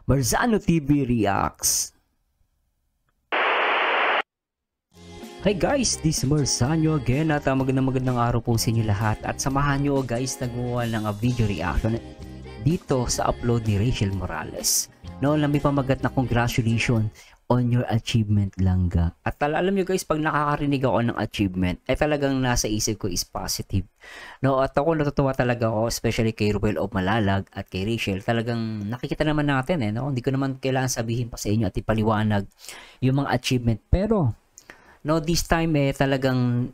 Marzano TV Reacts. Hi guys, this is Marzano again at magandang araw po sa inyo lahat at samahan nyo guys na gumawa ng video reaction dito sa upload ni Rachel Morales. No, may pamagat na congratulations on your achievement langga. At alam nyo guys, pag nakakarinig ako ng achievement, ay talagang nasa isip ko is positive. No, at ako natutuwa talaga ako, especially kay Ruel of Malalag at kay Rachel. Talagang nakikita naman natin no? Hindi ko naman kailangan sabihin pa sa inyo at ipaliwanag yung mga achievement. Pero no, this time talagang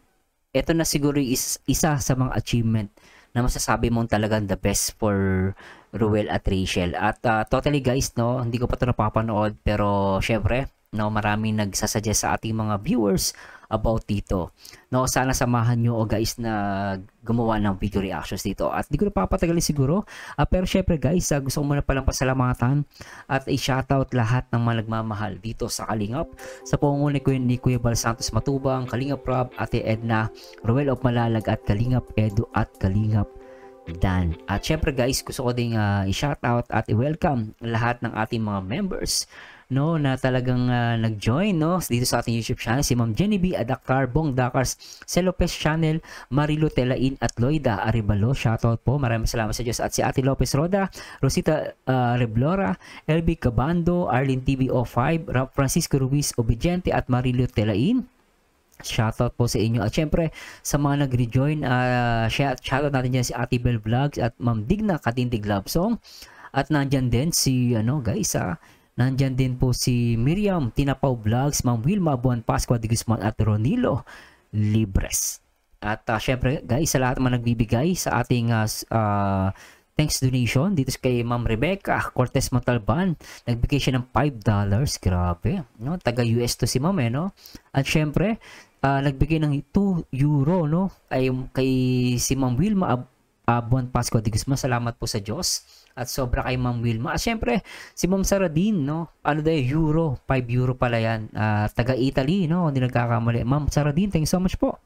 ito na siguro is isa sa mga achievement na masasabi mong talagang the best for Ruel at Rachel. At totally guys, no, hindi ko pa ito napapanood pero syempre, no, maraming nagsasuggest sa ating mga viewers about dito. No, sana samahan nyo guys na gumawa ng video reactions dito. At hindi ko na papatagalin siguro. Pero syempre guys, gusto ko muna palang pasalamatan at i-shoutout lahat ng mga nagmamahal dito sa Kalingap. Sa pangunguna ni Kuya Bal Santos Matubang, Kalingap Rob, Ate Edna, Ruel of Malalag at Kalingap Edu at Kalingap Dan. At syempre guys, gusto ko ding i-shoutout at i-welcome lahat ng ating mga members no na talagang nag-join no dito sa ating YouTube channel, si Ma'am Jenny B Adakar, Bong Dakars, Celopes Channel, Marilo Telain at Loida Aribalo. Shoutout po, maraming salamat sa Diyos. At si Ate Lopez Roda, Rosita Reblora, LB Cabando, Arlene TV05, Francisco Ruiz Obediente at Marilo Telain. Shoutout po sa inyo. At syempre sa mga nag-rejoin, shoutout natin dyan si Ate Bell Vlogs at Ma'am Digna Katindig Love Song. At nandyan din si guys nandyan din po si Miriam Tinapaw Vlogs, Ma'am Wilma Buwan Pascua de Guzman at Ronilo Libres. At syempre guys, sa lahat naman nagbibigay sa ating thanks donation dito kay Ma'am Rebecca Cortez Montalban, nagbigay siya ng $5. Grabe, no? Taga US to si Ma'am no? At syempre nagbigay ng €2 no ay kay si Ma'am Wilma Buwan Pascua de Guzman. Salamat po sa Diyos at sobra kay Ma'am Wilma. At syempre si Ma'am Saradin no, euro, €5 pala yan, taga Italy no, hindi nagkakamali. Ma'am Saradin, thank you so much po.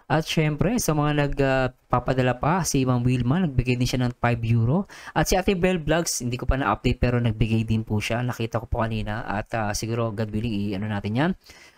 At syempre, sa mga nagpapadala pa, si Ma'am Wilma, nagbigay din siya ng €5. At si Ate Bell Vlogs, hindi ko pa na-update pero nagbigay din po siya. Nakita ko po kanina at siguro God willing, i-ano natin yan.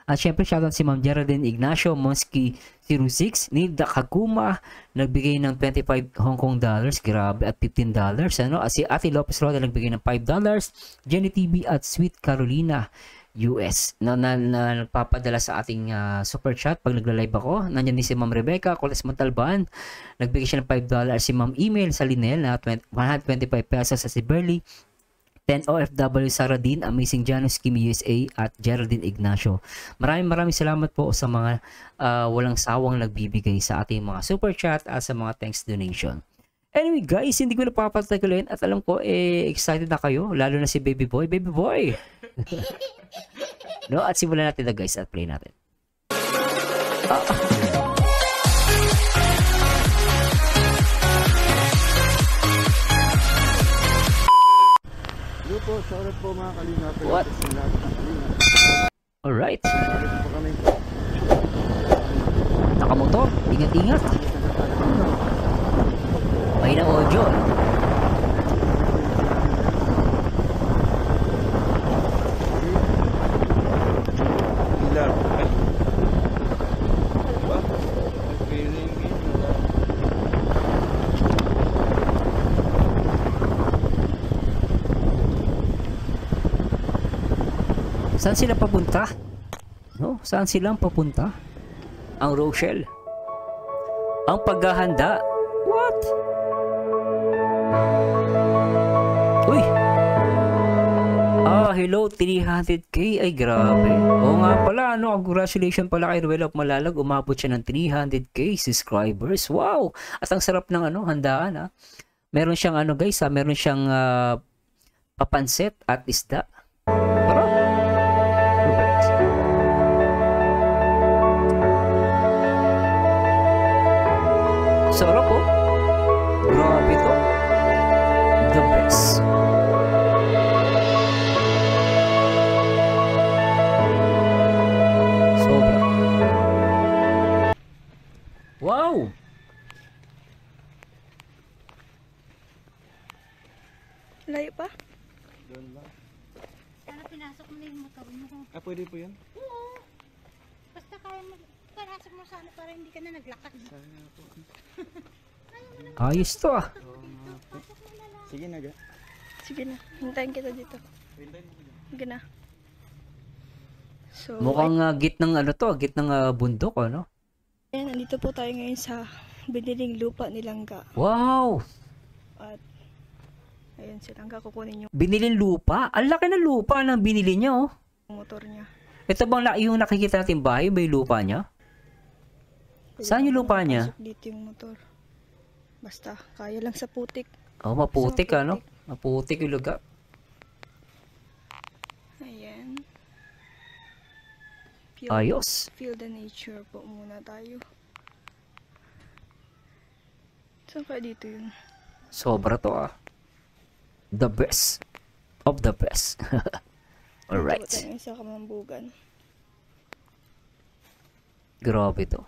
At syempre, shoutout si Ma'am Geraldine Ignacio, Monski 06, Nilda Kaguma, nagbigay ng $25 Hong Kong, grabe, at $15. Ano? At si Ate Lopez Roda, nagbigay ng $5. Jenny TV at Sweet Carolina US na nagpapadala sa ating super chat pag nagla-live ako. Nandiyan din si Ma'am Rebecca Cortez Montalban, nagbigay siya ng $5. Si Ma'am Email sa Linel na $125 sa si Burley, 10 OFW Saradin, Amazing Janus, Kimi USA at Geraldine Ignacio. Maraming salamat po sa mga walang sawang nagbibigay sa ating mga super chat at sa mga thanks donation. Anyway guys, hindi ko na papatagalin at alam ko excited na kayo, lalo na si Baby Boy. No, at simulan natin na guys at play natin. Hello po, sorry po mga Kalingap. What? Alright. Nakamotor, ingat-ingat. May na audio. Saan sila papunta? No, saan silang papunta? Ang Rochelle. Ang paghahanda. What? Uy. Hello, 300k. Ay, grabe. Oo nga pala, no? Congratulations pala kay Ruel of Malalag. Umabot siya ng 300k subscribers. Wow! At ang sarap ng handaan, Meron siyang guys, meron siyang papansit at isda. Tara. Sarap po. Grabe to. The best. Sobra. Wow! Layo pa? Doon lang. Sana pinasok mo na yung motor mo. Ah, pwede po yan? Oo. Basta kaya mo, pinasok mo sana para hindi ka na naglakad. Sana po. Ayos to ah. Oo nga po. Sige na ga. Sige na, hintayin kita dito. Hintayin mo ko dyan. Sige na. So, Mukhang gitnang ano to, gitnang bundok ano. ayan, nandito po tayo ngayon sa biniling lupa ni Langga. Wow! At, ayun, si Langga kukunin yung Binilin lupa. Ang laki ng lupa na binili niya oh. motor niya. Ito bang yung nakikita natin bahay, ba yung lupa niya? Pwede Saan yung naman lupa niya? mapasok dito yung motor. Basta, kaya lang sa putik. Oh, maputik Sa ano? Maputik yung lugar. Ayan. Ayos. Feel the nature po muna tayo. Saan kaya dito yun? Sobra to ah. The best. Of the best. Dito po Alright. tayo sa Kamambugan. Grabe to.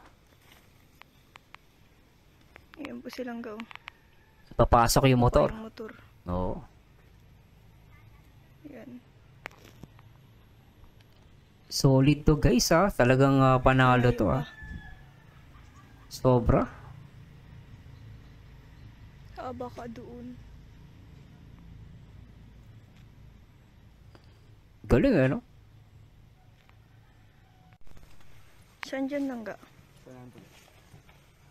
Ayan po silang gaw. Papasok yung motor. Yung motor. Oo. Ayan. Solid to guys ah. Talagang panalo to ah. Malayo Sobra. ba? Baka doon. Galing ano? Saan dyan Langga? Saan po?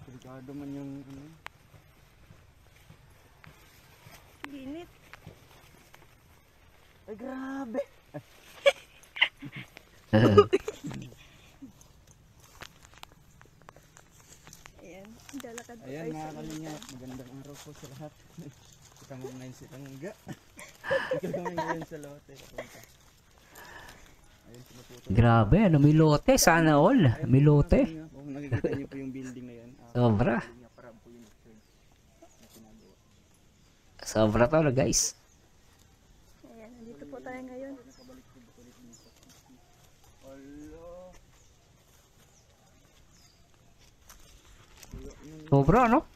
Delikado man yung ano. Init. Ay, grabe! Ayan. Dalakad po Ayan tayo mga sa kalingap, initan. magandang araw po sa lahat. Kita mo ngayon si Langga. Ikaw kami ngayon sa lote. Kapunta. Ayun, sinaputol. Grabe ano, may lote. Sana all. May lote. Kung nakikita niyo po yung building na yan. Sobra. Para po yung church na ginagawa. Sobra to no, guys. Ayan. Nandito po tayo ngayon. Sobra ano?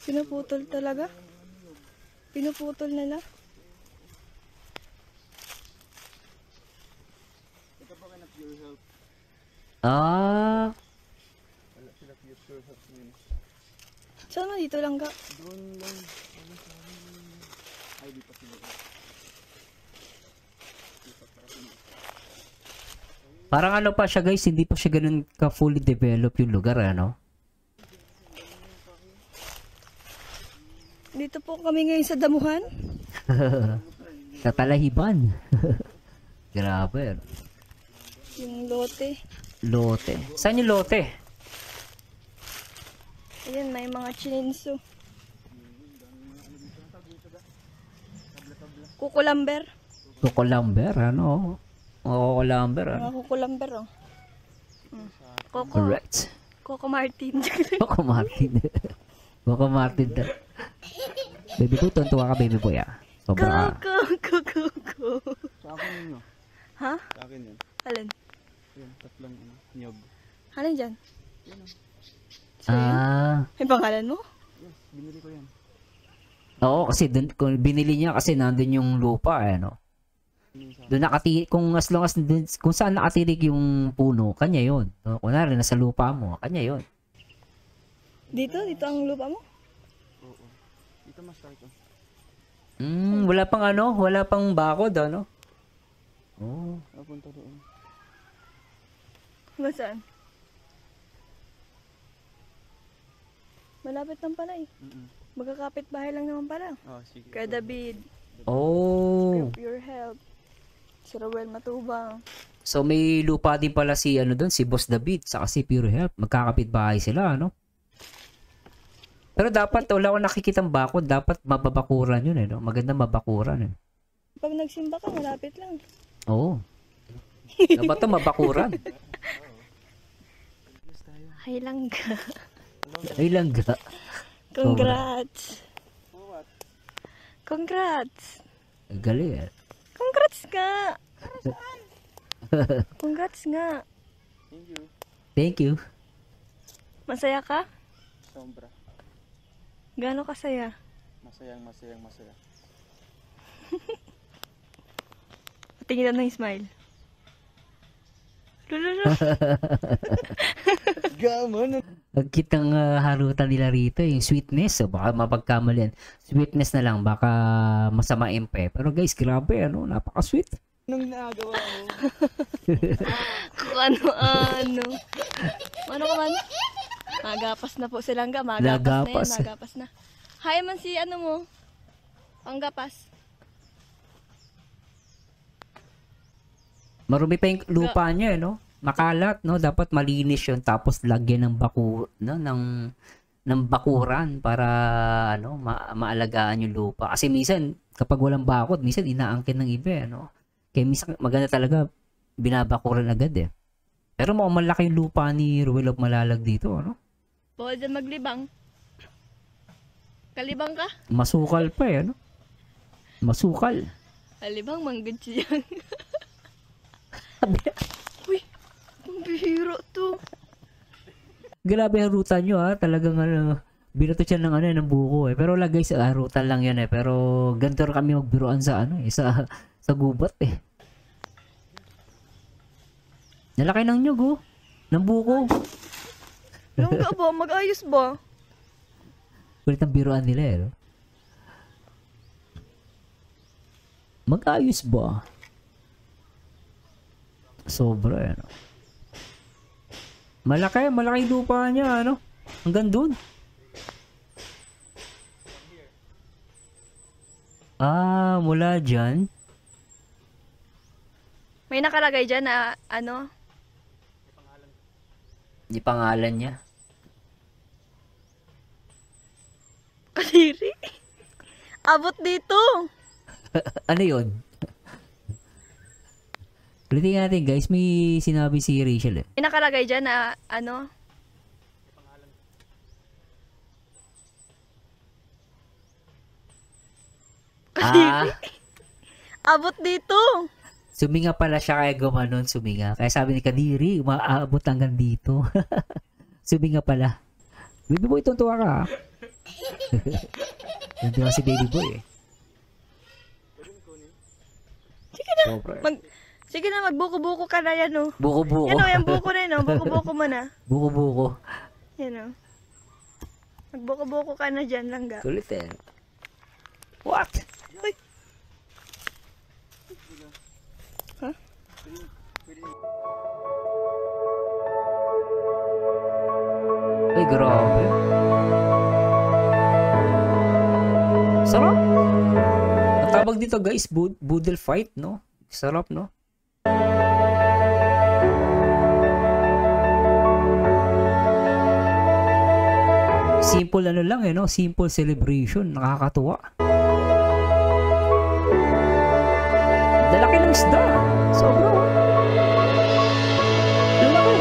Pinuputol talaga. Pinuputol nila. Ito po kayo na pure health. Ah. Wala sila pure health ngayon. Saan mo dito Langga? Doon lang. Ano sa amin? Ay, di pa sila. Parang ano pa siya guys, hindi pa siya ganun ka fully develop yung lugar ano. Dito po kami ngayon sa damuhan. Sa Talahiban. Grabe. Yung lote. Lote. Saan yung lote? Ayan, may mga chinenso. Kukulamber. Kukulamber ano? Kukulamber ano? Mga kukulamber, oh. Coco. Correct. Coco Martin. Coco Martin. Coco Martin. Baby boy, tuntua ka baby boy ah. Sobra ka. Coco. Sa akin yun, no? Ha? Sa akin yun. Alin? Yun, tatlong ano, nyog. Alin dyan? Yun, no? Ah. May pangalan mo? Yes, binili ko yan. Oo, kasi dun, kung binili niya kasi nandun yung lupa eh, no? Doon nakatirik, kung as long as dun, kung saan nakatirik yung puno, kanya yun. No? Kunwari, nasa lupa mo, kanya yun. Dito? Dito ang lupa mo? Oo. Dito mas ko. Wala pang ano, wala pang bakod, ano? Oo. Napunta doon. Ba saan? Malapit lang pala eh. Magkakapit bahay lang naman pala. Oh, sige. Kuya David, Oh. Pure Health, si Rowel Matubang. So may lupa din pala si ano doon, si Boss David, saka si Pure Health. Magkakapit bahay sila, ano? Pero dapat wala akong nakikitang bakod, dapat mababakuran yun eh, no? Maganda mabakuran eh. Pag nagsimba ka, malapit lang. Oo. Dapat to mabakuran. Hay lang ka. Ay lang ga. Congrats. Congrats. Galing eh. Congrats nga. Congrats nga. Thank you. Thank you. Masaya ka? Sombra. Gaano kasaya? Masaya. Tingin na ng smile. Lululu. Gaman. Ang kitang harutan nila rito, yung sweetness. So, baka mapagkamali yan. Sweetness na lang, baka masamain pa eh. Pero guys, grabe, ano, napaka-sweet. Anong nagawa mo? Kung ano-ano. Ano ka man? Magapas na po silang ga. Nagapas. Magapas na. Hay man si ano mo. Panggapas. Marumi pa yung lupa niya, eh, no? Makalat, no? Dapat malinis yun. Tapos lagyan ng ng bakuran para ano maalagaan yung lupa. Kasi minsan, kapag walang bakod, minsan inaangkin ng iba, no? Kaya minsan maganda talaga binabakuran agad eh. Pero mukhang malaki yung lupa ni Ruel of Malalag dito, ano? Bawal dyan maglibang. Kalibang ka? Masukal pa eh, ano? Masukal. Kalibang, manggod siya. Uy, ang bihira to. Grabe ang ruta nyo ha. Talagang ano, binato siya ng buko eh. Pero wala guys, ruta lang yan eh. Pero ganito kami magbiruan sa ano eh, sa gubat eh. Nalaki ng nyug oh. Ng buko. Langga ba? Mag-ayos ba? Kulit ang biruan nila eh. No? Mag-ayos ba? Sobra ano. Malaki lupa niya ano. Hanggang dun. Mula dyan. May nakalagay dyan na ano? Di pangalan niya. Kadiri. Abot dito. Ano yun? Ulitin natin guys, may sinabi si Rachel eh. May nakalagay dyan na ano? Kadiri. Abot dito. Suminga pala siya kaya gumanon, suminga. Kaya sabi ni Kadiri, umaabot hanggang dito. Suminga pala. Baby boy, tuntua ka. Tuntua si baby boy eh. Sige na. Sige na, magbuko-buko ka na yan oh. Buko-buko. Yan oh, yung buko na yun oh. Buko-buko mo na. Buko-buko. Yan oh. Magbuko-buko ka na dyan lang ga. Kulit eh. What? Uy. Ha? Ay, grabe. Sarap. Ang tawag dito guys, boodle fight, no? Sarap, no? Simple ano lang eh, no? Simple celebration. Nakakatuwa. Lalaki ng isda. Sobra. Lalaki.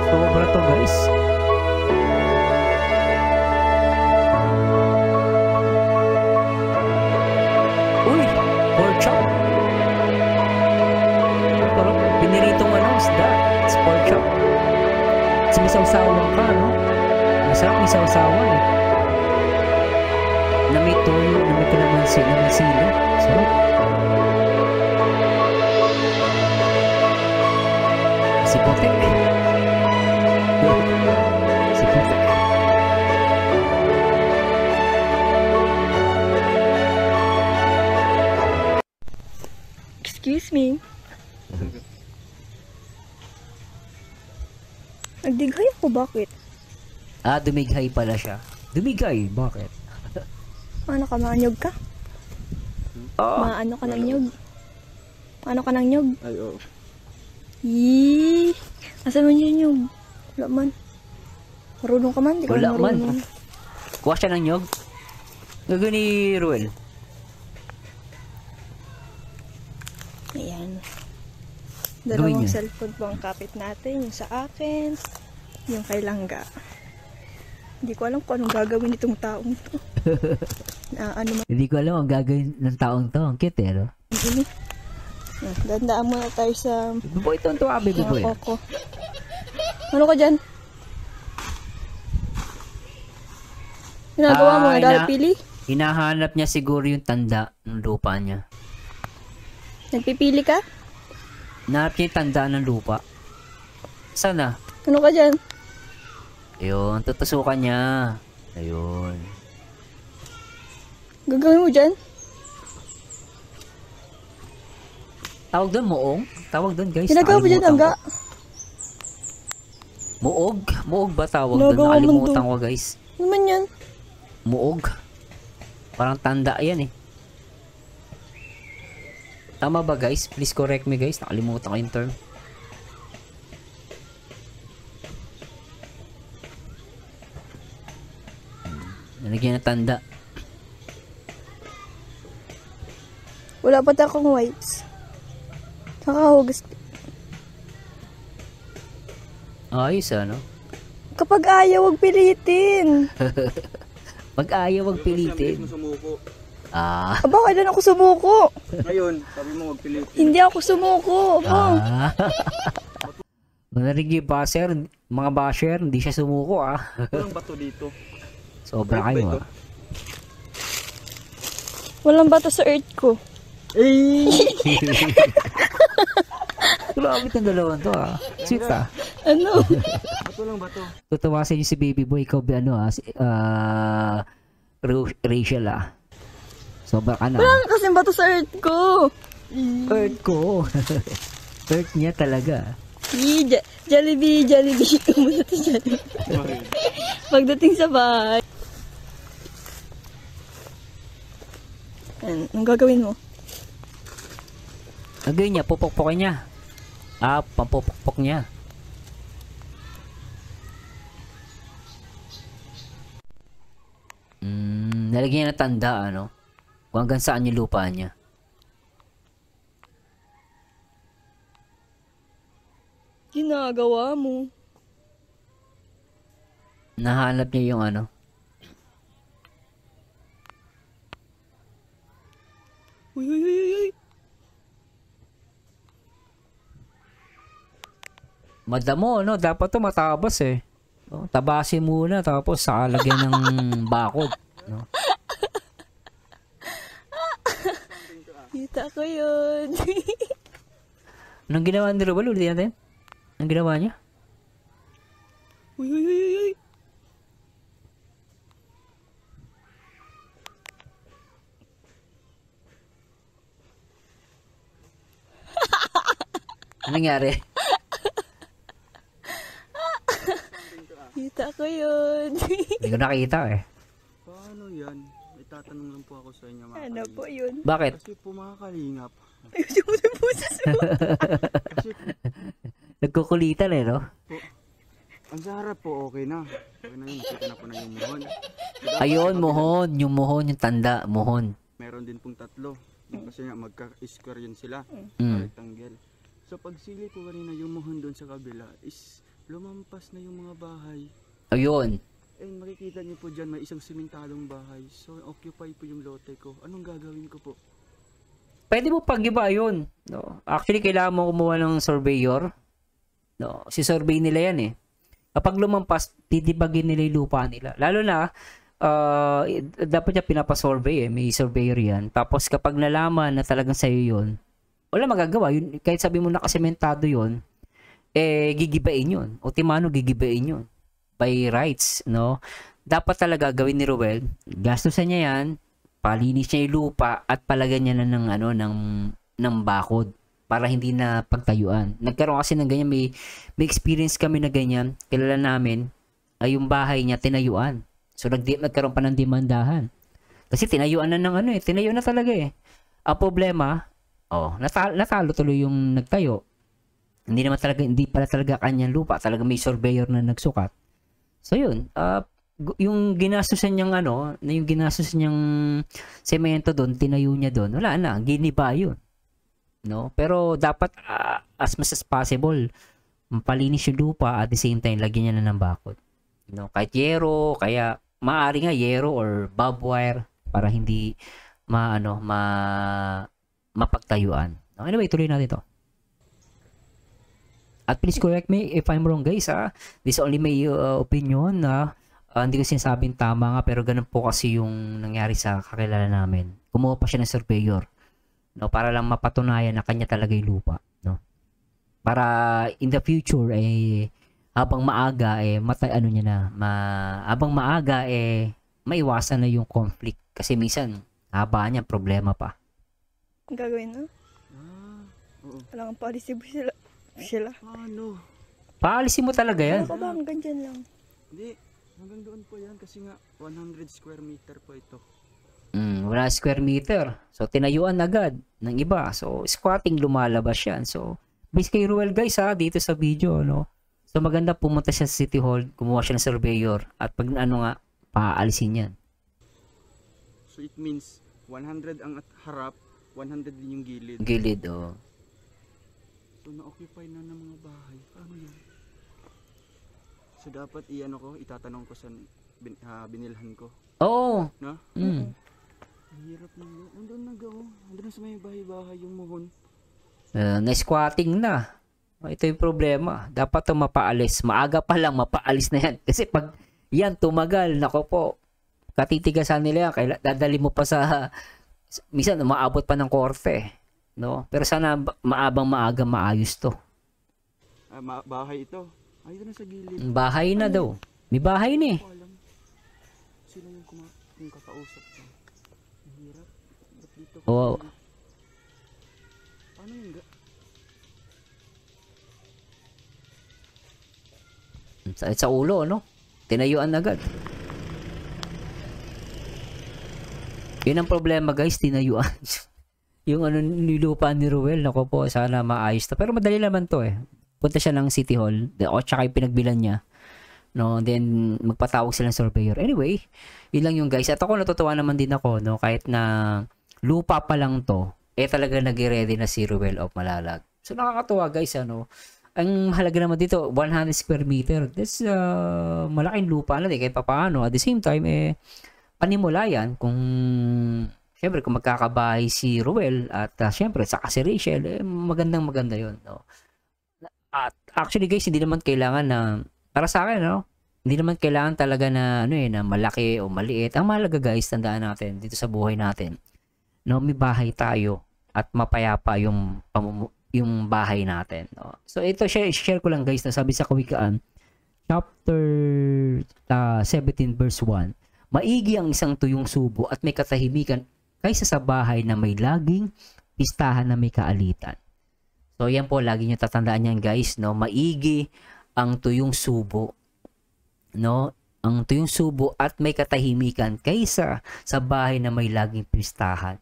Sobra to guys. Uy, pork chop. Sarap. Piniritong ano, isda. It's pork chop. Kasi may sawsawan ka, no? Masarap may sawsawan eh. Na may toyo, na may kalamansi, na may sili. Sarap. Si Potek. Si Potek. Excuse me. Nagdighay ako, bakit? Dumighay pala siya. Dumighay? Bakit? Ano ka, maanyog ka? Maano ka ng nyog? Paano ka ng nyog? Ay, oo. Yee! Asa man yun nyog? Wala man. Marunong ka man? Di ka Wala man. marunong. Kuha siya ng nyog. Gagawin ni Ruel. Ayan. Gawin Dalawang niya. cellphone po ang kapit natin. Yung sa akin, yung kay Langga. Hindi ko alam kung anong gagawin nitong taong to. Ano man. Hindi ko alam ang gagawin ng taong to. Ang cute eh, no? Dandaan muna tayo sa Baby boy, ito ang tuwa, baby boy. mga koko. Ano ka dyan? Ginagawa mo, nagpipili? Hinahanap niya siguro yung tanda ng lupa niya. Nagpipili ka? Nahanap niya yung tanda ng lupa. Sana? Ano ka dyan? Ayun, tutusukan niya. Ayun. Gagawin mo dyan? Tawag doon, muong? Tawag doon, guys. Ginagawa mo dyan, Nakalimutan Angga? ko. Muog? Muog ba tawag doon? Ginagawa mo Nakalimutan doon. ko, guys. Ano man yan? Muog. Parang tanda yan eh. Tama ba, guys? Please correct me, guys. Nakalimutan ko yung term. Nalagyan na tanda. Wala pa akong wipes. Kakahugas. Ayos, ano? Kapag ayaw, wag pilitin. Mag-ayaw, wag pilitin. Mo sumuko. Ah. Aba, kailan ako sumuko? Ngayon, sabi mo wag pilitin. Hindi ako sumuko. Aba. Ah. Narinig yung basher, mga basher, hindi siya sumuko ah. Walang bato dito. Sobra Right ba kayo ito? ah. Walang bato sa earth ko. Grabe itong dalawang to ah. Sweet ah. Ano? Bato lang bato. Tutawasin niyo si baby boy, ikaw ba ano ah, Rachel ah. Sobra ka na. Wala kasing bato sa earth ko. Earth ko. Earth niya talaga. Jollibee. Kumusta to Jollibee? Pagdating sa bahay. Anong gagawin mo? Agay niya, pupukpukin niya. Ah, pampupukpok niya. Nalagyan niya na tanda, ano? Kung hanggang saan yung lupa niya. Ginagawa mo. Nahanap niya yung ano. Uy. Madamo, no? Dapat to matabas eh. No? Tabasin muna tapos saka lagyan ng bakod. No? Kita ko yun. Anong ginawa ni Ruel? Ulitin natin. Anong ginawa niya? Uy. Anong nangyari? Kita ko yun. Hindi ko nakita eh. Paano yan? May tatanong lang po ako sa inyo mga Ano po kalingap. yun? Bakit? Kasi po mga kalingap. Ayusin mo na pusis mo. Kasi po, Nagkukulitan eh, no? ang sa harap po okay na. Okay na yun. Kita na po na yung muhon. Ayun, muhon. Yung muhon, yung tanda. Muhon. Meron din pong tatlo. Kasi nga magka-square yun sila. Mm. Rectangle. So pag sili po kanina yung muhon doon sa kabila is lumampas na yung mga bahay. Ayun. And makikita niyo po dyan may isang simentadong bahay. So occupy po yung lote ko. Anong gagawin ko po? Pwede mo pag-iba yun. No? Actually, kailangan mo kumuha ng surveyor. No? Si survey nila yan eh. Kapag lumampas, titibagin nila yung lupa nila. Lalo na, dapat niya pinapasurvey eh. May surveyor yan. Tapos kapag nalaman na talagang sa'yo yun, wala magagawa. Yun, kahit sabi mo nakasementado yun, eh, gigibain yun. Ultimano, gigibain yun. By rights, no? Dapat talaga gawin ni Ruel, gastusan niya yan, palinis niya yung lupa, at palagyan niya na ng, ano, ng bakod para hindi na pagtayuan. Nagkaroon kasi ng ganyan, may experience kami na ganyan, kilala namin, ay yung bahay niya tinayuan. So, nagkaroon pa ng demandahan. Kasi tinayuan na ng ano eh, tinayo na talaga eh. Ang problema, natalo tuloy yung nagtayo. Hindi pala talaga kanyang lupa, talaga may surveyor na nagsukat. So yun, yung ginastusan niyang yung ginastusan niyang semento doon, tinayo niya doon, wala na, giniba yun. No? Pero dapat as much as possible, mapalinis yung lupa at the same time lagyan niya na ng bakod. No? Kahit yero, kaya maaari nga yero or barbed wire para hindi mapagtayuan. Anyway, tuloy natin to. At please correct me if I'm wrong guys ha. This is only my opinion na hindi ko sinasabing tama nga pero ganun po kasi yung nangyari sa kakilala namin. Kumuha pa siya ng surveyor. No, para lang mapatunayan na kanya talaga yung lupa, no? Para in the future habang maaga ano niya na, habang maaga maiwasan na yung conflict kasi minsan haba niya problema pa. Ang gagawin na? Oo. Alam ang policy mo sila. Ano? Paalisin mo talaga yan. Ano ka ba? Hanggang dyan lang. Hindi. Hanggang doon po yan kasi nga 100 square meter po ito. Wala square meter. So, tinayuan agad ng iba. So, squatting lumalabas yan. So, based kay Ruel guys ha, dito sa video, no? So, maganda pumunta siya sa City Hall, kumuha siya ng surveyor, at pag ano nga, paalisin yan. So, it means 100 ang harap, 100 din yung gilid. Gilid, oh. So, na-occupy na ng mga bahay. Paano yan? So, dapat itatanong ko sa binilhan ko. Oo. No? Ang hirap na yun. Nandun na go. Nandun na sa may bahay-bahay yung muhon. Na-squatting na. Ito yung problema. Dapat ito mapaalis. Maaga pa lang mapaalis na yan. Kasi pag yan tumagal, nako po, katitigasan nila yan. Dadali mo pa sa, minsan maabot pa ng korte. No? Pero sana maabang maaga maayos to. Bahay ito. Ay, ito na sa gilid. Bahay na daw. May bahay na eh. Ko alam. Sila yung kakausap ko. Ang hirap. Ba't dito? Oo. Paano yung Sa ulo, no? Tinayuan agad. Yun ang problema guys, tinayuan. Yung nilupa ni Ruel, nako po, sana maayos to. Pero madali naman to eh. Punta siya ng City Hall, o tsaka yung pinagbilan niya. No, then magpatawag sila ng surveyor. Anyway, yun lang yung guys. At ako natutuwa naman din ako, no, kahit na lupa pa lang to, talaga nag-ready na si Ruel of Malalag. So nakakatuwa guys, ano. Ang halaga naman dito, 100 square meter. That's malaking lupa na din kahit papaano. At the same time, panimula yan kung syempre kung magkakabahay si Ruel at syempre saka si Rachel, maganda yun, no. At actually guys, hindi naman kailangan na, para sa akin, no, hindi naman kailangan talaga na na malaki o maliit. Ang mahalaga guys, tandaan natin dito sa buhay natin, no, may bahay tayo at mapayapa yung bahay natin, no. So ito share ko lang guys, na sabi sa Kawikaan chapter 17 verse 1, maigi ang isang tuyong subo at may katahimikan kaysa sa bahay na may laging pistahan na may kaalitan. So yan po, lagi nyo tatandaan yan guys, no, maigi ang tuyong subo, no, ang tuyong subo at may katahimikan kaysa sa bahay na may laging pistahan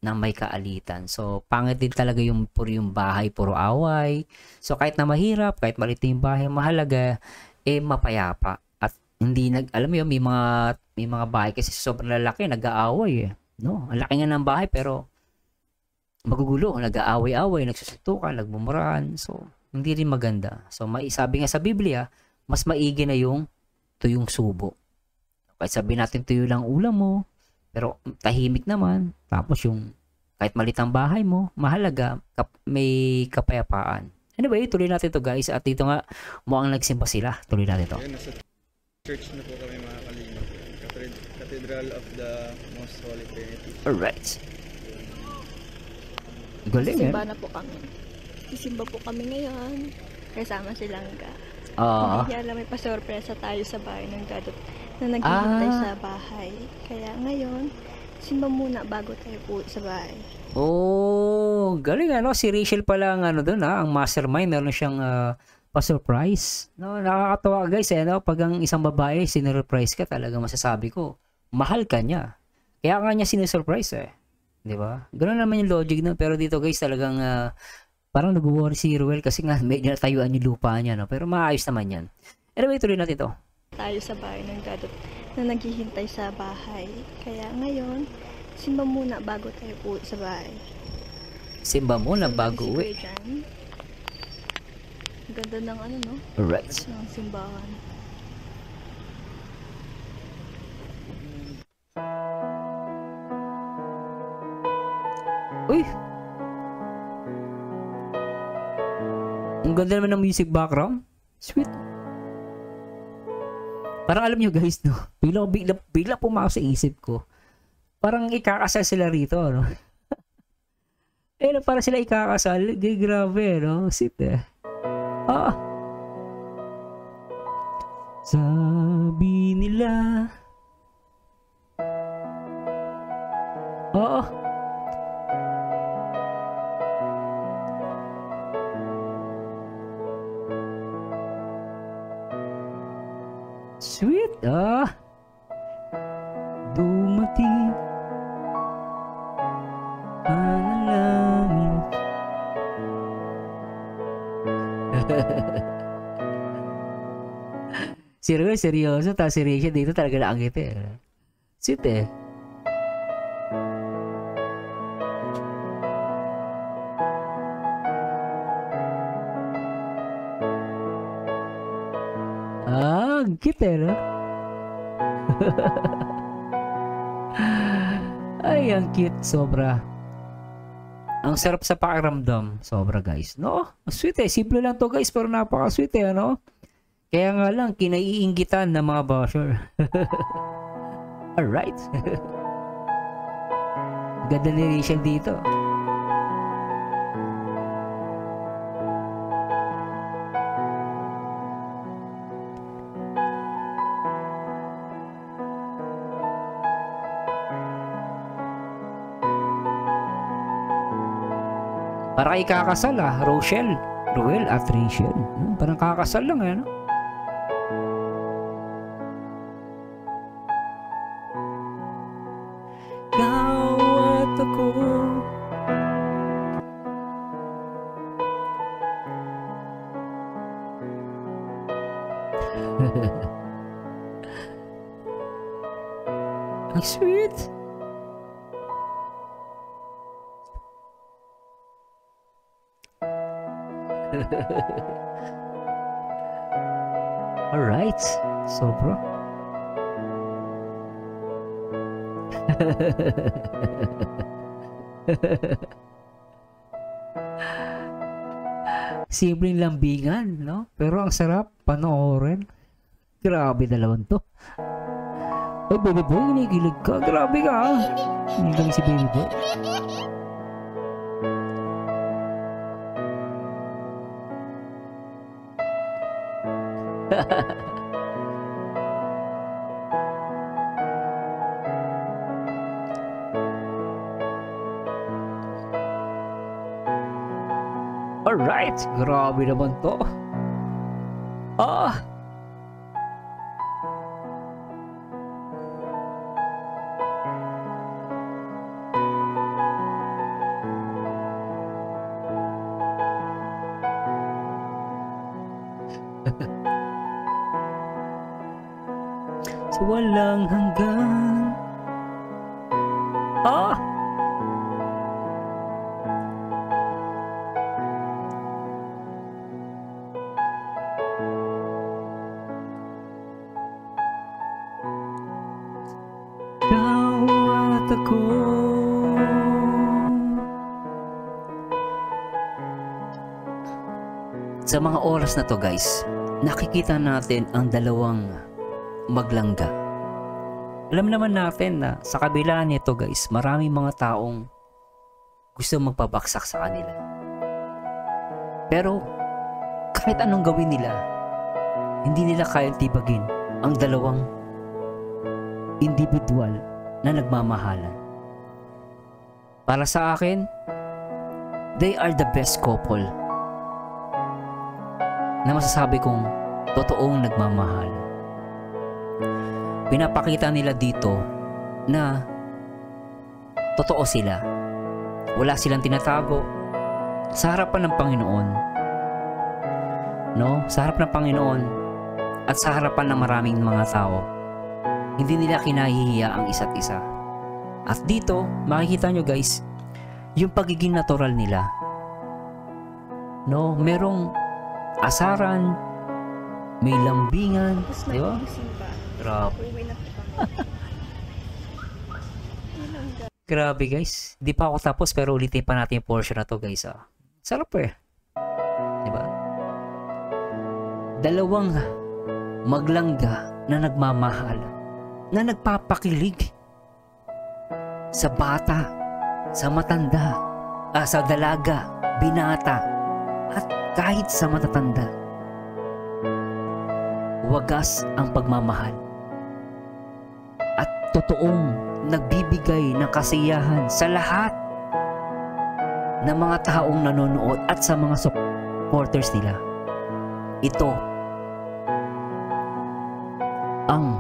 na may kaalitan. So pangit din talaga yung bahay puro away. So kahit na mahirap, kahit maliit yung bahay, mahalaga mapayapa at hindi alam mo yun, may mga bahay kasi sobrang lalaki, nag-aaway no, ang laki nga ng bahay pero magugulo, nag-aaway-aaway, nagsusuntukan, nagmumurahan. So hindi rin maganda. So sabi nga sa Biblia, mas maigi na yung tuyong subo. Kahit sabihin natin tuyo lang ulam mo, pero tahimik naman. Tapos yung kahit maliit ang bahay mo, mahalaga, may kapayapaan. Anyway, tuloy natin to guys. At dito nga, mukhang nagsimba sila. Tuloy natin to. Nasa church na po kami mga kalingap. Cathedral of the Most Holy Trinity. Alright. Galing Simba na po kami. Sisimba po kami ngayon. Kasama si Langga. Kaya lang may pasorpresa tayo sa bahay ng dadot na naghihintay sa bahay. Kaya ngayon, simba muna bago tayo po sa bahay. Oh, galing ano. Si Rachel pala ang doon ang mastermind. Meron siyang pa-surprise. No, nakakatawa guys no? Pag ang isang babae sinurprise ka, talaga masasabi ko, mahal ka niya. Kaya nga niya sinusurprise Di ba? Ganoon naman yung logic na. Pero dito guys, talagang parang nag-worry si Ruel kasi nga medyo natayuan yung lupa niya. No? Pero maayos naman yan. Anyway, tuloy natin ito. Tayo sa bahay ng dadot na naghihintay sa bahay. Kaya ngayon, simba muna bago tayo po sa bahay. Simba muna bago uwi. Ganda ng no? Alright. Ng simbahan. Uy! Ang Ang ganda naman ng music background. Sweet. Parang alam nyo guys, no? Bigla pumasok sa isip ko. Parang ikakasal sila rito, no? Para sila ikakasal. Grabe, no? Sweet eh. Sabi nila. Sweet, dumating panalangin. Seryoso, tapos si Rachel dito talaga naangit eh. Sweet eh. Ang cute eh, no? Ay, ang cute. Sobra. Ang sarap sa pakiramdam. Sobra, guys. No? Sweet eh. Simple lang to, guys. Pero napaka-sweet eh, no? Kaya nga lang, kinaiinggitan ng mga basher. Alright. Ganda ni Rachel dito. Para ikakasal Rochelle, Roel at Rachel. Parang kakasal lang no? Ikaw at ako. Ang sweet. Alright, sobra. Simpleng lambingan, no? Pero ang sarap panoorin. Grabe dalawang to. Oh, baby boy, inigilig ka. Grabe ka, ha? Inigilig si baby boy. Alright, grabe naman to. Sa walang hanggan. Ikaw at ako. Sa mga oras na to guys, nakikita natin ang dalawang maglangga. Alam naman natin na sa kabila nito guys, maraming mga taong gusto magpabaksak sa kanila. Pero kahit anong gawin nila, hindi nila kayang tibagin ang dalawang individual na nagmamahalan. Para sa akin, they are the best couple na masasabi kong totoong nagmamahal. Pinapakita nila dito na totoo sila. Wala silang tinatago sa harapan ng Panginoon. No? Sa harap ng Panginoon at sa harapan ng maraming mga tao. Hindi nila kinahihiya ang isa't isa. At dito, makikita nyo guys, yung pagiging natural nila. No? Merong asaran, may lambingan, di ba? Grabe. Grabe guys. Di pa ako tapos pero ulitin pa natin yung portion na to guys. Sarap eh. Di ba? Dalawang maglangga na nagmamahal, na nagpapakilig sa bata, sa matanda, sa dalaga, binata, at kahit sa matatanda. Wagas ang pagmamahal at totoong nagbibigay ng kasiyahan sa lahat ng mga taong nanonood at sa mga supporters nila. Ito ang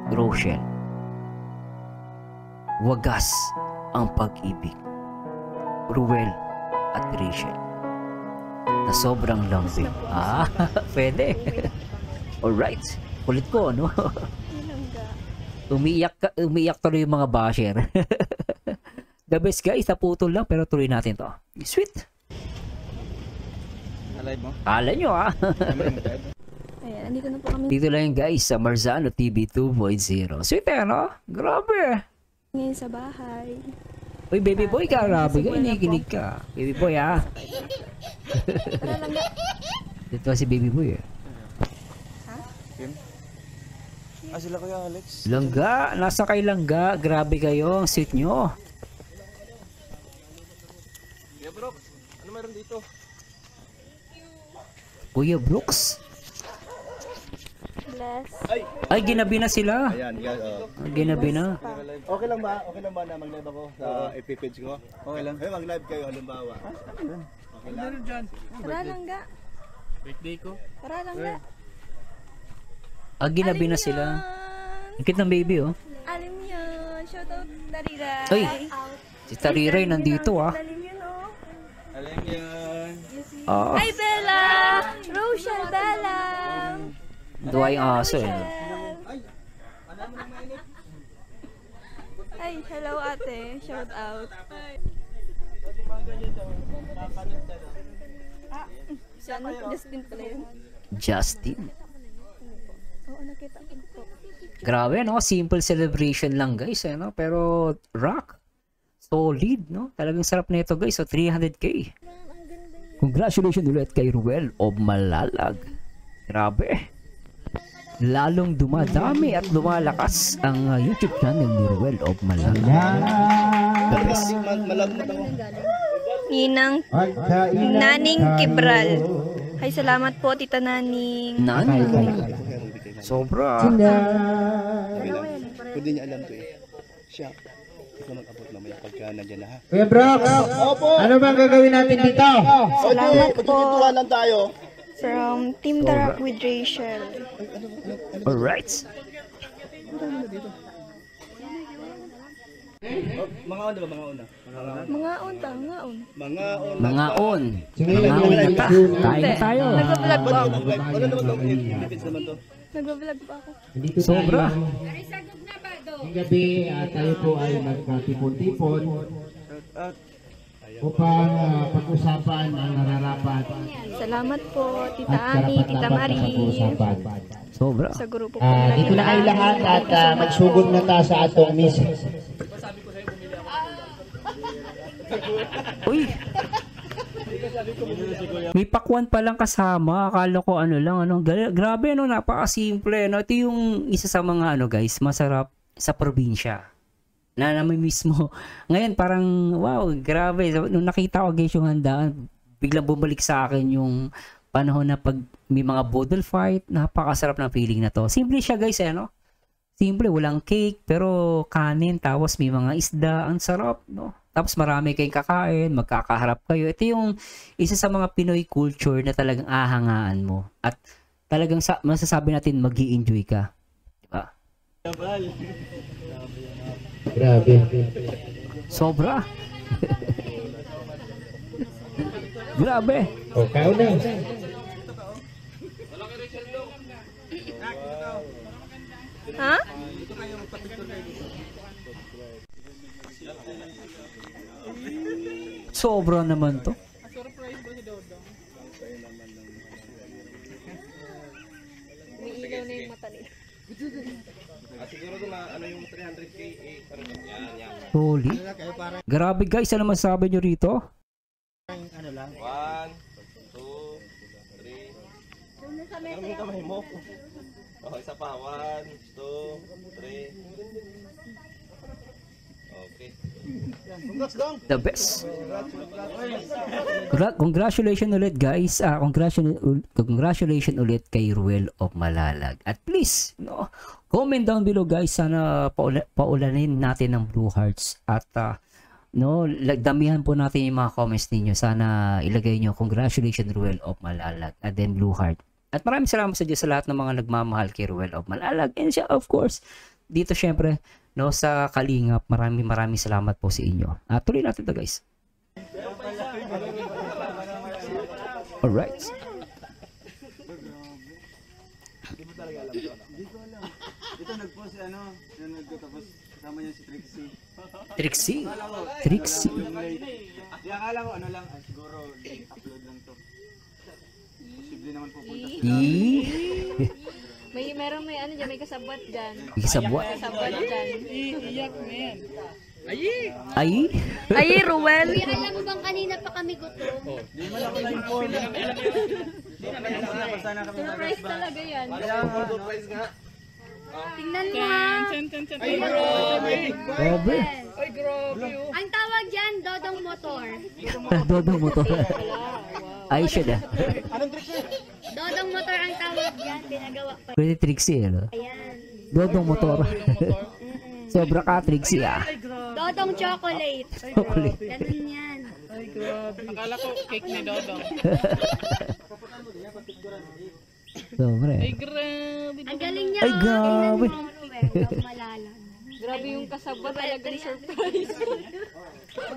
Rochelle. Wagas ang pag-ibig. Ruel at Rachel na sobrang lambing. Pwede. Alright. Kulit ko, no? Umiiyak tuloy yung mga basher. The best guys, naputol lang pero tuloy natin to. Sweet. Alive mo? Kala nyo Ayan, andito na po kami Dito lang guys sa Marzano TV 2.0. Sweet no? Grabe. ngayon sa bahay. Uy, baby boy ka, grabe ka, inikinig ka. Baby boy Tara lang nga. Dito si baby boy Kim? Sila Kuya Alex. Langga, nasa kay Langga. Grabe kayo, ang sweet nyo. Kuya bro, ano meron dito? Kuya Brooks. Bless. Ay, ginabi na sila. Ayan, guys. Ginabi na. Okay lang ba? Okay lang ba na mag-live ako sa FB page ko? Okay lang. Ay, mag-live kayo halimbawa. Okay lang. Meron dyan. Tara lang nga. Birthday ko. Tara lang nga. Ginabi na sila. Ang cute ng baby Alam yun. Shoutout Tariray. Ay, si Tariray nandito Alam yun Alam yan. Hi Bella! Rochelle Bella! Duwa yung aso Ay, hello ate. Shout out. Justin pala yun. Justin. Oo, nakita ko po. Grabe no, simple celebration lang guys no? Pero rock. Solid no? Talagang sarap na ito guys. So 300k. Congratulations ulit kay Ruel of Malalag. Grabe. Lalong dumadami at lumalakas ang YouTube channel ni Ruel of Malalag. The best. Naning Kibral. Ay, salamat po, Tita Naning. Nani? Sobra. Okay lang. Pwede niya alam to Siya. Ikaw mag-abot mamaya pagka nandyan na ha. Kuya Brox, ano bang gagawin natin dito? Salamat po. Magkikituhan lang tayo. From Team Darak with Rachel. Alright. Mga on ba? Mga on na? Mga on, tangaon. Mga on. Mga on. Sige, Mga on na ta. Kain na tayo. Nag-vlog pa ako. Ano naman to? Benefits naman to. Nag-vlog pa ako. Nandito Sobra. tayo. Ngayong gabi, tayo po ay magkatipon-tipon upang pag-usapan ang nararapat Salamat po, Tita at Ani, Tita karapat-dapat na Marie. pag-uusapan. Sobra. Sa grupo po Dito na kayo lahat at magsugod na ta sa atong misa. Uy. May pakwan pa lang kasama. Akala ko ano lang. Grabe napakasimple. Ito yung isa sa mga guys, masarap sa probinsya. Na namimiss mo. Ngayon parang wow, grabe. Nung nakita ko guys yung handaan, biglang bumalik sa akin yung panahon na pag may mga bodle fight. Napakasarap na feeling na to. Simple siya guys Simple, walang cake pero kanin tapos may mga isda. Ang sarap Tapos marami kayong kakain, magkakaharap kayo. Ito yung isa sa mga Pinoy culture na talagang ahangaan mo. At talagang masasabi natin mag-i-enjoy ka. Diba? Grabe. Sobra. Grabe. O, kao na. Ha? Sobra naman to. Umiilaw na yung mata nila. Siguro na ano yung 300k yan. Holy. Grabe guys, ano masasabi nyo rito? 1, 2, 3. sa mesa. Yung kamay mo. Okay, isa pa. 1, 2, 3. Okay. Congrats dong. The best. Congratulations ulit guys. Congratulations ulit kay Ruel of Malalag. At please, no, comment down below guys. Sana paulanin natin ng Blue Hearts. At no, damihan po natin yung mga comments ninyo. Sana ilagay nyo congratulations Ruel of Malalag. At then Blue Heart. At maraming salamat sa Diyos sa lahat ng mga nagmamahal kay Ruel of Malalag. And siya, of course, dito syempre, no, sa Kalingap, maraming salamat po sa inyo. Tuloy natin ito guys. Alright. Ito nag-post si ano, tapos kasama niya si Trixie. Trixie. Di akala ko ano lang, siguro late upload lang to. Posible naman pupunta sila. May ano dyan, may kasabot dyan. Kasabot? Kasabot dyan. Iyak, men. Ay? Ay, Ruel! Kuya, alam mo bang kanina pa kami gutom? Di man ako na-inform. Surprise talaga yan. Surprise nga. Tingnan mo ha. Grabe. Ang tawag dyan, Dodong Motor. Dodong motor. Ay, siya na. Dodong Motor ang tawag dyan, pinagawa pa. Pwede Trixie, ano? Ayan. Dodong motor. Sobra ka, Trixie, Dodong Chocolate. Chocolate. Ganun yan. Akala ko cake ni Dodong. Sobra. Ay, grabe. Ang galing niya. Ay, grabe. Malala. Grabe yung kasabot talagang surprise.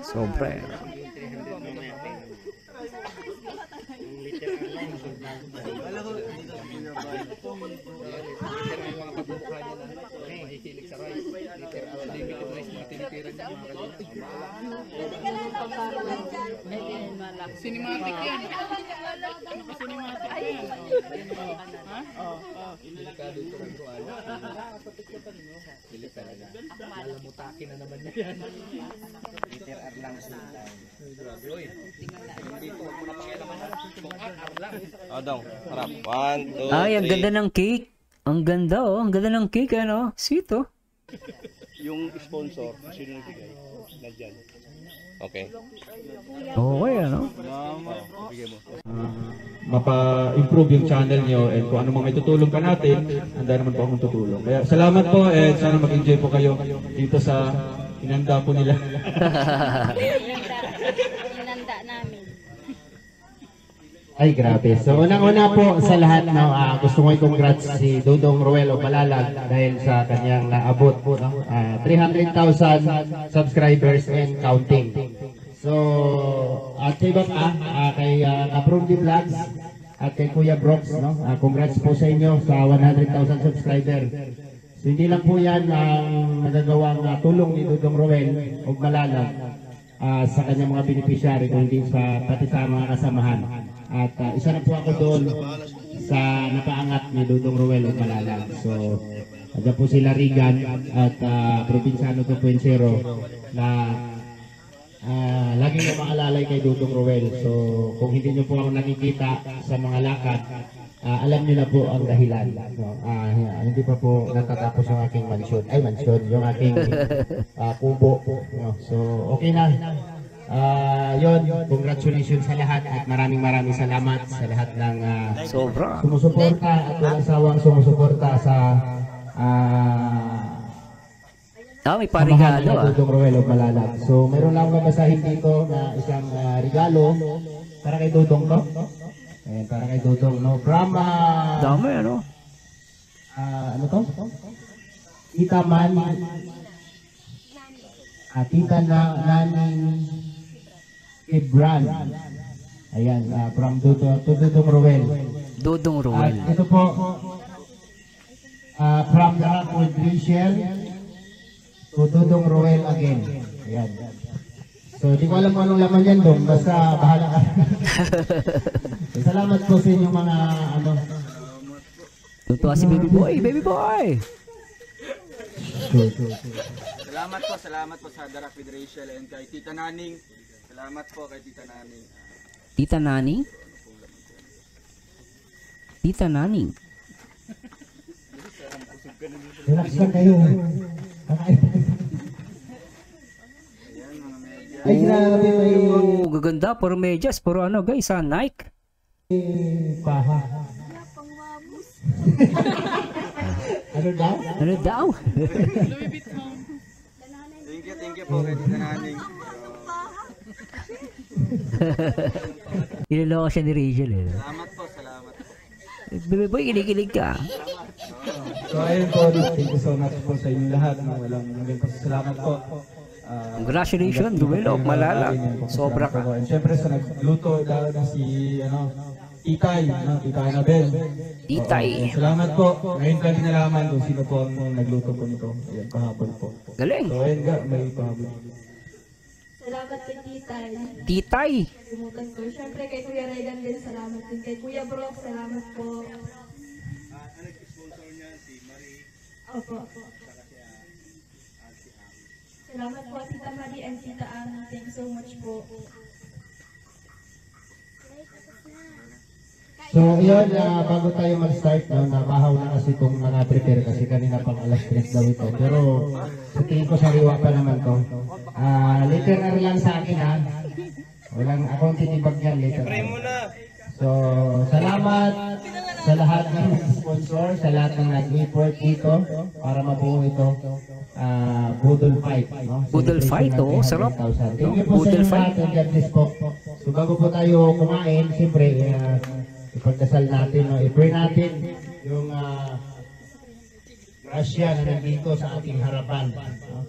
Sobra. Cinematic yan. Cinematic yan. Ha? Dong, harap. 1, 2, 3. Ay, ang ganda ng cake. Ang ganda, oh. Ang ganda ng cake, ano? Sweet, oh. Yung sponsor, sino nagbigay? Nandyan. Okay. Okay, ano? Bigay mo. Mapa-improve yung channel nyo and kung ano mga itutulong ka natin, handa naman po akong tutulong. Kaya salamat po and sana mag-enjoy po kayo dito sa inanda po nila. Inanda namin. Ay, grabe. So, unang-una po sa lahat, no, gusto ko i-congrats si Dodong Ruel of Malalag dahil sa kanyang naabot, 300,000 subscribers and counting. So, at kay kay Kaprumdi Vlogs at kay Kuya Brox, no, congrats po sa inyo sa 100,000 subscriber. So, hindi lang po yan ang nagagawang tulong ni Dodong Ruel of Malalag sa kanyang mga beneficiary, kundi sa pati sa mga kasamahan. At isa na po ako doon sa napaangat ni Dodong Ruel of Malalag. So, andyan po sila Regan at Provinciano 2.0 na laging na maalalay kay Dodong Ruel. So, kung hindi nyo po ako nakikita sa mga lakad, alam nyo na po ang dahilan. So, hindi pa po natatapos yung aking mansyon. Ay, mansyon, yung aking kubo. No? So, okay na. Yun, congratulations sa lahat at maraming salamat sa lahat ng Sobra. sumusuporta at walang sawang sumusuporta sa May parigalo, Dodong Ruel of Malalag. So, meron lang babasahin dito na isang regalo para kay Dodong to. Ayan, para kay Dodong, no? From, Dami, ano? ano to? Tita Man, Tita Naning Ibran. Ayan, from Dodong Ruel. Dodong Ruel. At ito po, from the Rockwood Rachel to Dodong Ruel again. Ayan. So, di ko alam kung anong laman yan doon. Basta bahala ka. So, salamat po sa inyong mga ano. Tutuwa si Baby Boy. Baby Boy! Salamat po sa The Rapid Rachel and kay Tita Naning. Salamat po kay Tita Naning. Tita Nani? Tita Naning. Relax lang kayo. Ay, grabe, may Oh, gaganda. Puro medyas. Puro ano guys, Nike. paha. Ano daw? Ano daw? Louis Vuitton. Thank you po kay Tita Naning. Iniloko siya ni Rachel eh. Salamat po, salamat po. Bebe boy, kinikilig ka. So ayun po, thank you so much po sa inyong lahat. Walang hanggang pasasalamat po. Congratulations, Duel of Malala. Sobra ka. And syempre sa nagluto, lalo na si Itay, Tita Annabel. Itay. Salamat po. Ngayon kami nalaman kung sino po ang nagluto po nito. Ayan, kahapon po. Galing. So ayun nga, may pahabol. Salamat kay Titay. Titay. Kalimutan ko. Siyempre kay Kuya Regan din, salamat din. Kay Kuya Brock, salamat po. Nag-sponsor niya si Marie. Opo. Salamat po, Tita Marie and Tita Anna. Thank you so much po. So, yun, bago tayo mag-start, nabahaw na kasi itong mga prepare kasi kanina pang alas 3 daw ito. Pero, sa tingin ko sariwa pa naman to. Literal lang sa akin ha. Walang akong titibag yan, literal. So, salamat sa lahat ng sponsor, sa lahat ng nag-effort dito para mabuo ito. Budol Fight. No? Budol Fight, oh, sarap. Thank you po sa Budol inyo Fight. lahat. God bless po. So, bago po tayo kumain, siyempre, ipagdasal natin, no? I-pray natin yung grasya na nandito sa ating harapan. No?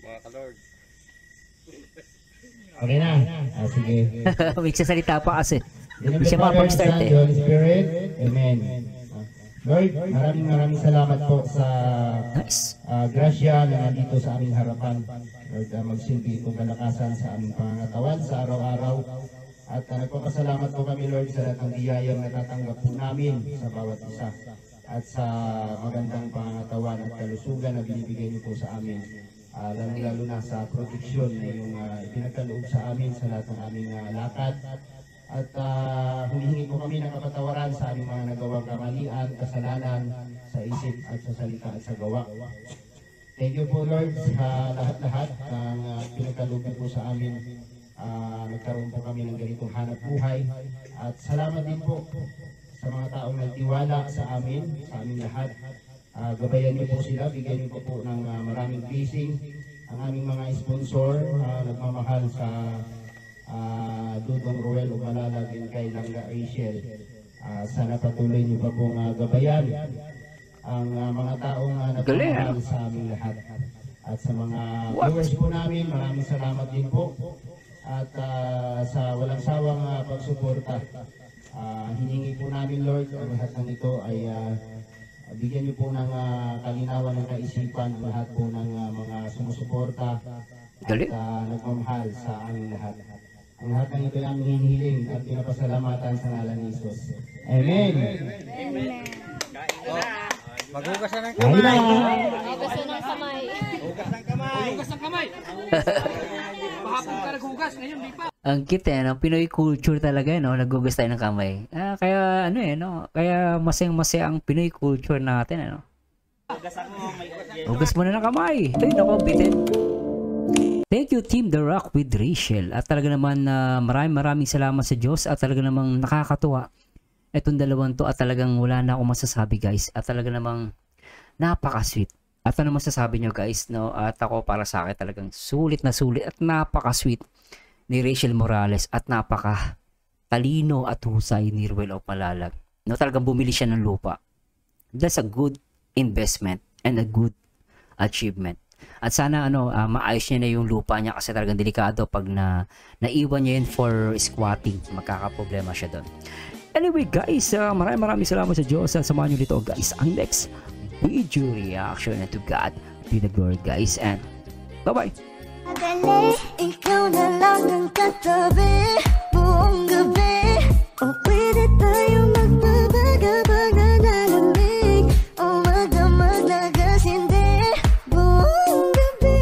Mga ka-Lord. Okay na. Sige. May sasalita pa kasi. In Hindi the siya Father, makapag-start Son, eh. Holy Spirit. Amen. Lord, maraming salamat po sa Nice. grasya na nandito sa aming harapan. Lord, magsilbi itong kalakasan sa aming pangangatawan sa araw-araw. At nagpapasalamat po kami, Lord, sa lahat ng biyayang natatanggap po namin sa bawat isa. At sa magandang pangangatawan at kalusugan na binibigay niyo po sa amin. Lalo na sa proteksyon na yung ipinagkaloob sa amin sa lahat ng aming lakad. At humihingi po kami ng kapatawaran sa aming mga nagawang kamalian, kasalanan, sa isip at sa salita at sa gawa. Thank you po, Lord, sa lahat-lahat ng pinagkaloob po sa amin. Nagkaroon po kami ng ganitong hanap buhay. At salamat din po sa mga taong nagtiwala sa amin, sa aming lahat. Gabayan niyo po sila, bigyan niyo po ng maraming blessing. Ang aming mga sponsor, nagmamahal sa Dudong Ruel Umalalag and kay Langga Rachel. Sana patuloy niyo pa pong gabayan ang mga taong nagmamahal sa aming lahat. At sa mga viewers po namin, maraming salamat din po. At sa walang sawang pagsuporta, hiningi po namin, Lord, ang lahat ng ito ay bigyan niyo po ng kalinawan ng kaisipan lahat po ng mga sumusuporta at nagmamahal sa aming lahat. Ang lahat ng ito ay aming hinihiling at pinapasalamatan sa ngalan ni Jesus. Amen! Amen. Maghugas na ng Ayun na! Hugas ng kamay. Hugas ng kamay. Hugas ng kamay. Pahapon ka naghugas, ngayon di pa. Ang cute eh, no? Pinoy culture talaga, no? Nagugas tayo ng kamay. Kaya ano eh, no? Kaya masayang-masaya ang Pinoy culture natin, ano? Hugas mo na ng kamay. Ay, naku, bitin. Thank you, Team The Rock with Rachel. At talaga naman maraming salamat sa Diyos at talaga namang nakakatuwa itong dalawang to at talagang wala na akong masasabi, guys. At talaga namang napaka-sweet. At ano masasabi nyo, guys, no? At ako para sa akin talagang sulit na sulit at napaka-sweet ni Rachel Morales at napaka talino at husay ni Ruel of Malalag. No, talagang bumili siya ng lupa. That's a good investment and a good achievement. At sana maayos niya na yung lupa niya kasi talagang delikado pag naiwan niya yun for squatting. Magkakaproblema siya doon. Anyway guys, maraming salamat sa Diyos. Samahan nyo dito guys ang next video reaction, and to God be the glory guys, and bye bye. Ikaw na lang ang katabi buong gabi. O pwede tayo magpabaga-baga na lamig. O magdamag na gas, hindi buong gabi.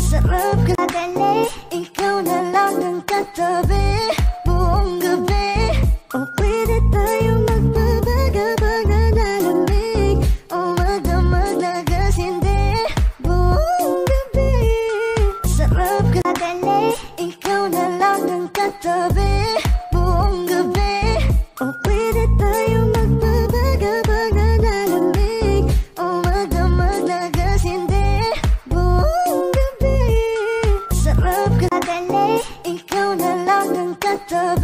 Sarap ka dali, ikaw na madali, ikaw na lang ang katabi buong gabi. O pwede tayo magpabaga-baga na lamig, o magdamag na gasindi buong gabi. Sarap ka madali, ikaw na lang ang katabi